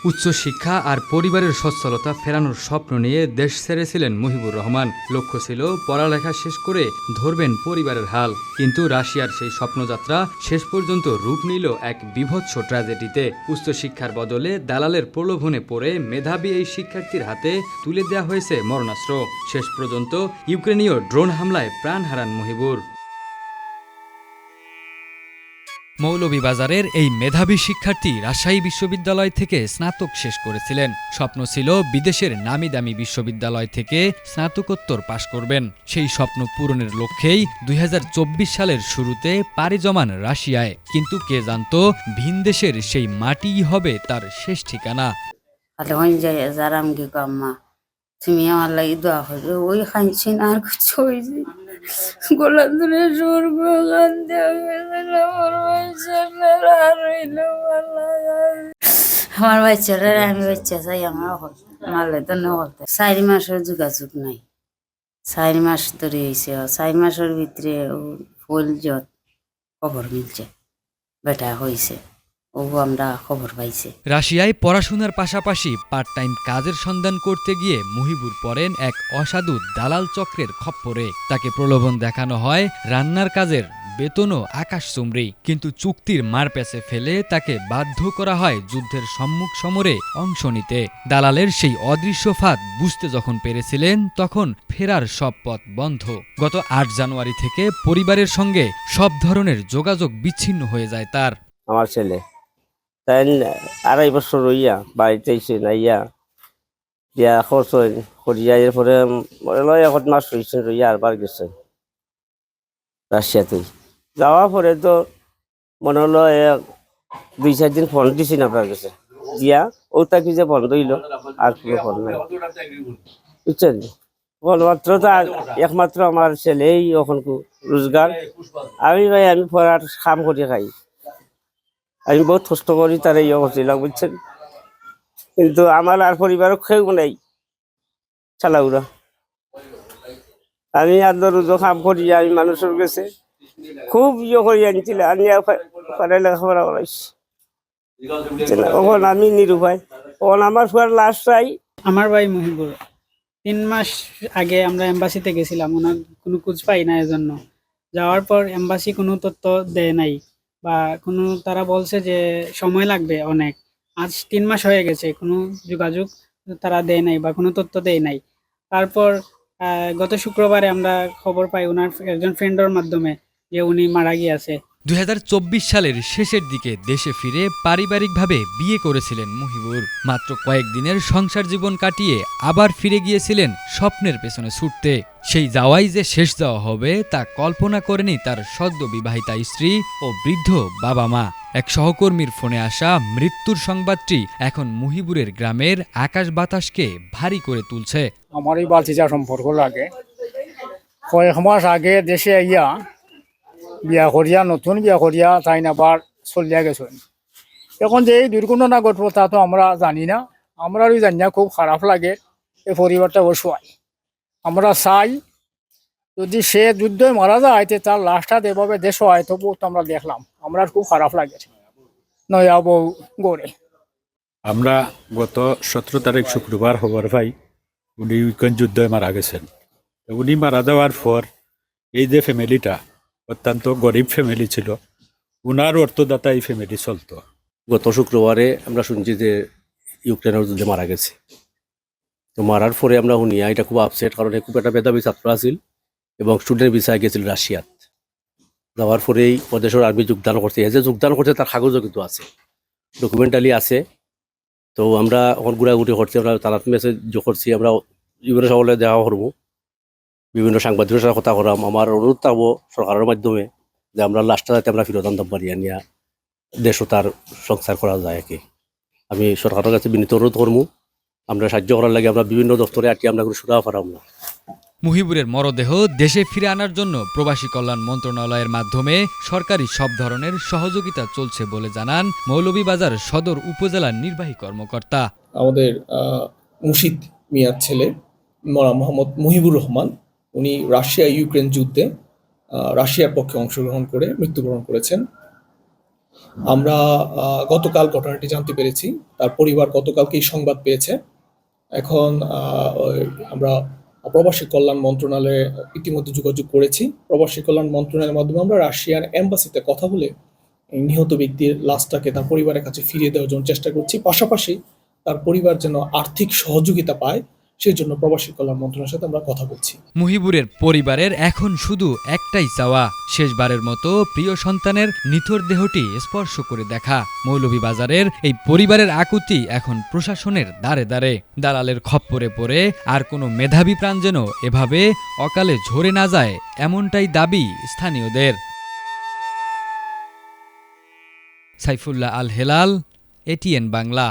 উচ্চশিক্ষা আর পরিবারের সচ্ছলতা ফেরানোর স্বপ্ন নিয়ে দেশ ছেড়েছিলেন মুহিবুর রহমান। লক্ষ্য ছিল পড়ালেখা শেষ করে ধরবেন পরিবারের হাল। কিন্তু রাশিয়ার সেই স্বপ্নযাত্রা শেষ পর্যন্ত রূপ নিল এক বীভৎস ট্র্যাজেডিতে। উচ্চশিক্ষার বদলে দালালের প্রলোভনে পড়ে মেধাবী এই শিক্ষার্থীর হাতে তুলে দেওয়া হয়েছে মরণাস্ত্র। শেষ পর্যন্ত ইউক্রেনীয় ড্রোন হামলায় প্রাণ হারান মুহিবুর। মৌলভীবাজারের এই মেধাবী শিক্ষার্থী রাজশাহী বিশ্ববিদ্যালয় থেকে স্নাতক শেষ করেছিলেন। স্বপ্ন ছিল বিদেশের নামি দামি বিশ্ববিদ্যালয় থেকে স্নাতকোত্তর পাশ করবেন। সেই স্বপ্ন পূরণের লক্ষ্যেই ২০২৪ সালের শুরুতে পাড়ি জমান রাশিয়ায়। কিন্তু কে জানত ভিনদেশের সেই মাটিই হবে তার শেষ ঠিকানা। তুমি আমার লাগি দোয়া করবে, ওই খাইছেন আর কিছু হয়েছে গোলা ধরে জোর আমার বাচ্চারা আমি বাচ্চা চাই আমার মারলে তো নলতে ৪ মাসের যোগাযোগ নাই। ৪ মাস ধরে হয়েছে, ৪ মাসের ভিতরে ফুল যত খবর মিলছে বেটা হয়েছে, ও আমরা খবর পাইছে। রাশিয়ায় পড়াশোনার পাশাপাশি পার্ট টাইম কাজের সন্ধান করতে গিয়ে মুহিবুর পড়েন এক অসাধু দালাল চক্রের খপ্পরে। তাকে প্রলোভন দেখানো হয় রান্নার কাজের বেতনও আকাশচুম্বী। কিন্তু চুক্তির মারপ্যাচে ফেলে তাকে বাধ্য করা হয় যুদ্ধের সম্মুখ সমরে অংশ নিতে। দালালের সেই অদৃশ্য ফাঁদ বুঝতে যখন পেরেছিলেন তখন ফেরার সব পথ বন্ধ। গত ৮ জানুয়ারি থেকে পরিবারের সঙ্গে সব ধরনের যোগাযোগ বিচ্ছিন্ন হয়ে যায় তার। আমার ছেলে তাই ২.৫ বছর রইয়া বাড়িতে এসে নাইয়া দিয়া খরচ করিয়া এরপরে লয় ১ মাস রয়েছেন রইয়া আরবার গেছেন রাশিয়াতেই। যাওয়ার পরে তো মনে হলো ২-৪ দিন ফোন দিছি না আপনার কাছে দিয়া ও তাকে যে বন্ধ হইল আর কোনো ফোন নাই, বুঝছেন। মাত্র তো একমাত্র আমার ছেলেই এখন রোজগার। আমি ভাই আমি পড়ার কাম করে খাই, আমি বহুত কষ্ট করি তার এই অবস্থা, বুঝছেন। কিন্তু আমার আর পরিবারও কেউ নেই চালাউরা। আমি আর রোজও কাম করি, আমি মানুষের কাছে খুব করি আনছিলাম, আমি লেখাপড়া করাইছি। তখন আমি নিরুপায়, তখন আমার ফুয়ার লাশ চাই। আমার ভাই মুহিবুর ৩ মাস আগে আমরা এম্বাসিতে গেছিলাম, ওনার কোনো খোঁজ পাই না। এজন্য যাওয়ার পর এম্বাসি কোনো তথ্য দেয় নাই বা কোনো, তারা বলছে যে সময় লাগবে অনেক। আজ ৩ মাস হয়ে গেছে, কোনো যোগাযোগ তারা দেয় নাই বা কোনো তথ্য দেয় নাই। তারপর গত শুক্রবারে আমরা খবর পাই ওনার একজন ফ্রেন্ডের মাধ্যমে যে উনি মারা গিয়েছে। ২০২৪ সালের শেষের দিকে দেশে ফিরে পারিবারিকভাবে বিয়ে করেছিলেন মুহিবুর। মাত্র কয়েকদিনের সংসার জীবন কাটিয়ে আবার ফিরে গিয়েছিলেন স্বপ্নের পেছনে ছুটতে। সেই যাওয়াই যে শেষ যাওয়া হবে তা কল্পনা করেনি তার সদ্য বিবাহিতা স্ত্রী ও বৃদ্ধ বাবা মা। এক সহকর্মীর ফোনে আসা মৃত্যুর সংবাদটি এখন মুহিবুরের গ্রামের আকাশ বাতাসকে ভারী করে তুলছে। আমার এই বালচিচা সম্পর্ক লাগে কয়েক মাস আগে দেশে আইয়া বিয়া করিয়া, নতুন বিয়া করিয়া তাই আবার চলিয়া গেছেন। এখন যে এই দুর্ঘটনা ঘটবো তা তো আমরা জানি না, আমরা জানি না। খুব খারাপ লাগে এই পরিবারটা অসহায়। আমরা চাই যদি সে যুদ্ধে মারা যায় তার লাশটা এভাবে দেশ হয়, তবু তো আমরা দেখলাম, আমরা খুব খারাপ লাগে নয়া বউ গড়ে। আমরা গত ১৭ তারিখ শুক্রবার খবর পাই উনি ইউক্রেন যুদ্ধে মারা গেছেন। উনি মারা যাওয়ার পর এই যে ফ্যামিলিটা অত্যন্ত গরিব ফ্যামিলি ছিল, উনার অর্থদাতা এই ফ্যামিলি চলতো। গত শুক্রবারে আমরা শুনছি যে ইউক্রেনের যুদ্ধে মারা গেছে। তো মারার পরে আমরা শুনিয়া এটা খুব আপসেট, কারণ খুব একটা মেধাবী ছাত্র আছিল এবং স্টুডেন্ট ভিসায় গেছিল রাশিয়াত। যাওয়ার পরেই প্রদেশের আর্মি যোগদান করছে, যে যোগদান করছে তার কাগজও কিন্তু আছে, ডকুমেন্টালি আছে। তো আমরা এখন ঘুরাঘুরি করছি, আমরা তালাত মেসেজ করছি, আমরা বিভিন্ন সকলে দেখা করবো, বিভিন্ন সাংবাদিকের সাথে কথা করাম। আমার অনুরোধ থাকবো সরকারের মাধ্যমে যে আমরা লাস্টটা যাতে আমরা ফিরত আনতে পারি, নিয়ে দেশও তার সংস্কার করা যায় আর কি। আমি সরকারের কাছে বিনীত অনুরোধ করবো, আমরা সাহায্য করার লাগে আমরা বিভিন্ন দপ্তরে আটকে আমরা কোনো সুরাহা পারাম না। মুহিবুরের মরদেহ দেশে ফিরে আনার জন্য প্রবাসী কল্যাণ মন্ত্রণালয়ের মাধ্যমে সরকারি সব ধরনের সহযোগিতা চলছে বলে জানান মৌলভীবাজার সদর উপজেলার নির্বাহী কর্মকর্তা। আমাদের মুর্শিদ মিয়ার ছেলে মোহাম্মদ মুহিবুর রহমান, উনি রাশিয়া ইউক্রেন যুদ্ধে রাশিয়ার পক্ষে অংশগ্রহণ করে মৃত্যুবরণ করেছেন। আমরা গতকাল ঘটনাটি জানতে পেরেছি, তার পরিবার গতকালকেই সংবাদ পেয়েছে। এখন আমরা প্রবাসী কল্যাণ মন্ত্রণালয়ে ইতিমধ্যে যোগাযোগ করেছি। প্রবাসী কল্যাণ মন্ত্রণালয়ের মাধ্যমে আমরা রাশিয়ান এম্বাসিতে কথা বলে এই নিহত ব্যক্তির লাশটাকে তার পরিবারের কাছে ফিরিয়ে দেওয়ার জন্য চেষ্টা করছি। পাশাপাশি তার পরিবার যেন আর্থিক সহযোগিতা পায় সেই জন্য প্রবাসী কল্যাণ মন্ত্রণালয়ের সাথে আমরা কথা বলছি। মুহিবুরের পরিবারের এখন শুধু একটাই চাওয়া, শেষবারের মতো প্রিয় সন্তানের নিথর দেহটি স্পর্শ করে দেখা। মৌলভীবাজারের এই পরিবারের আকুতি এখন প্রশাসনের দ্বারে দ্বারে। দালালের খপ্পরে পড়ে আর কোনো মেধাবী প্রাণ যেন এভাবে অকালে ঝরে না যায়, এমনটাই দাবি স্থানীয়দের। সাইফুল্লাহ আল হেলাল, এটিএন বাংলা।